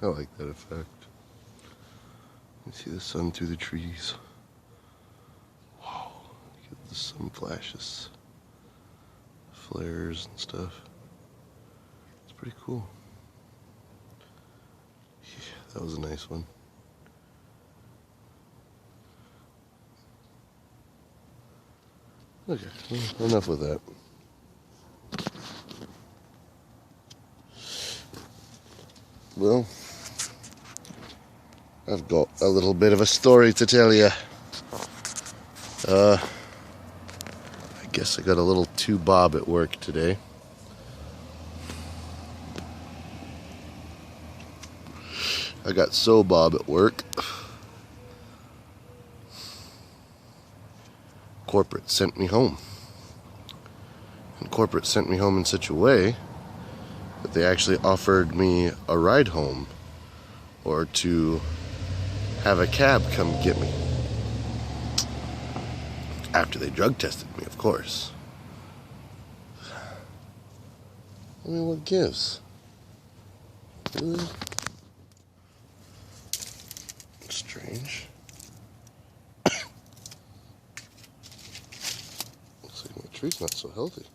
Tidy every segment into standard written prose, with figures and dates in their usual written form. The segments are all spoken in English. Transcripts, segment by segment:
I like that effect. You see the sun through the trees. Wow, get the sun flashes, flares and stuff. It's pretty cool. Yeah, that was a nice one. Okay, well, enough with that. Well, I've got a little bit of a story to tell you. I guess I got a little too Bob at work today. I got so Bob at work. Corporate sent me home. And corporate sent me home in such a way that they actually offered me a ride home, or to have a cab come get me. After they drug tested me, of course. I mean, what gives? Really? Strange. Looks like my tree's not so healthy.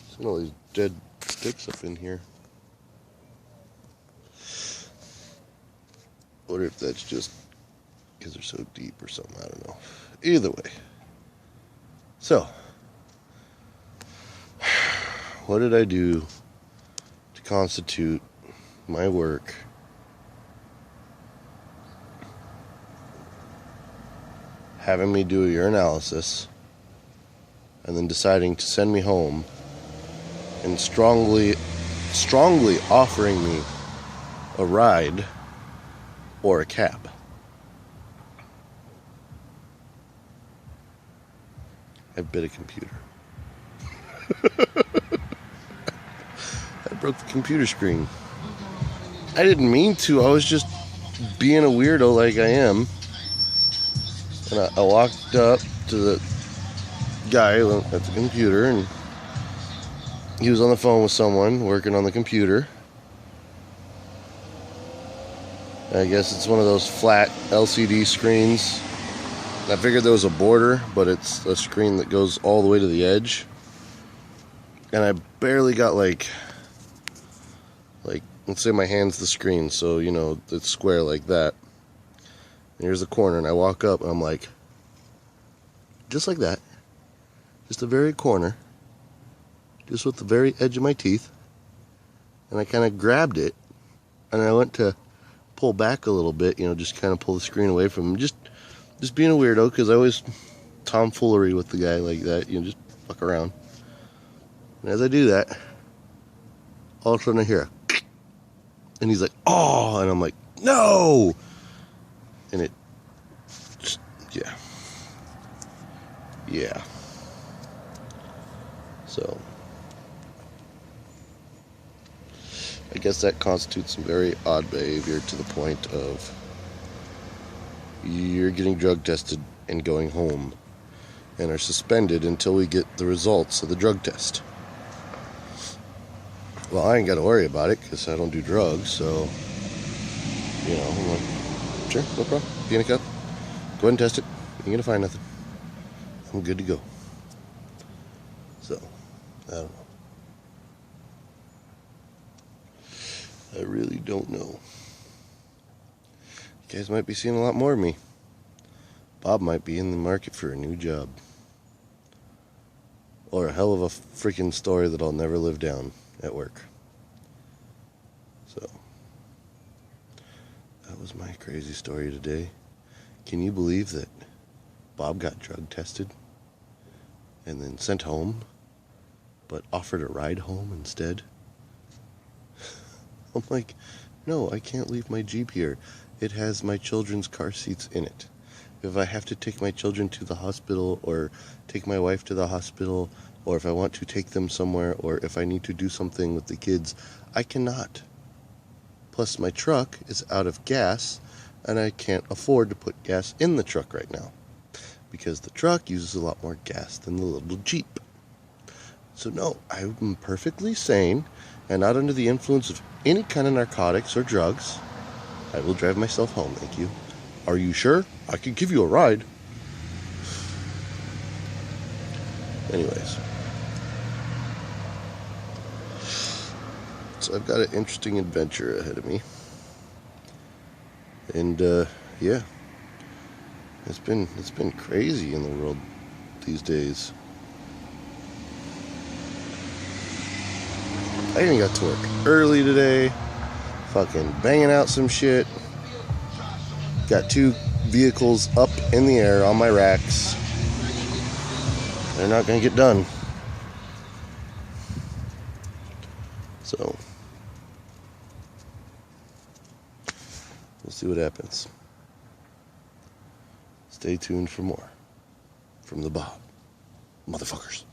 Seeing all these dead sticks up in here. Wonder if that's just because they're so deep or something. I don't know. Either way. So, what did I do to constitute my work having me do a urinalysis and then deciding to send me home and strongly offering me a ride or a cab? I bit a computer. I broke the computer screen. I didn't mean to. I was just being a weirdo like I am. And I walked up to the guy at the computer, and he was on the phone with someone working on the computer. I guess it's one of those flat LCD screens. I figured there was a border, but it's a screen that goes all the way to the edge. And I barely got like let's say my hand's the screen, so you know it's square like that. And here's the corner, and I walk up and I'm like, just like that, just the very corner, just with the very edge of my teeth. And I kind of grabbed it, and I went to pull back a little bit, you know, just kind of pull the screen away from him, just being a weirdo, because I always tomfoolery with the guy like that, you know, just fuck around. And as I do that, all of a sudden I hear a and he's like, oh, and I'm like, no! And it just, yeah. So, I guess that constitutes some very odd behavior, to the point of you're getting drug tested and going home and are suspended until we get the results of the drug test. Well, I ain't got to worry about it because I don't do drugs, so, you know, I'm like, sure, no problem. Pee in a cup. Go ahead and test it. You ain't going to find nothing. I'm good to go. So, I don't know. I really don't know. You guys might be seeing a lot more of me. Bob might be in the market for a new job. Or a hell of a freaking story that I'll never live down at work. So, that was my crazy story today. Can you believe that Bob got drug tested and then sent home, but offered a ride home instead? I'm like, no, I can't leave my Jeep here. It has my children's car seats in it. If I have to take my children to the hospital, or take my wife to the hospital, or if I want to take them somewhere, or if I need to do something with the kids, I cannot. Plus, my truck is out of gas, and I can't afford to put gas in the truck right now, because the truck uses a lot more gas than the little Jeep. So no, I'm perfectly sane and not under the influence of any kind of narcotics or drugs, I will drive myself home, thank you. Are you sure? I could give you a ride. Anyways. So I've got an interesting adventure ahead of me. And, yeah. It's been crazy in the world these days. I even got to work early today. Fucking banging out some shit. Got 2 vehicles up in the air on my racks. They're not gonna get done. So we'll see what happens. Stay tuned for more from the Bob. Motherfuckers.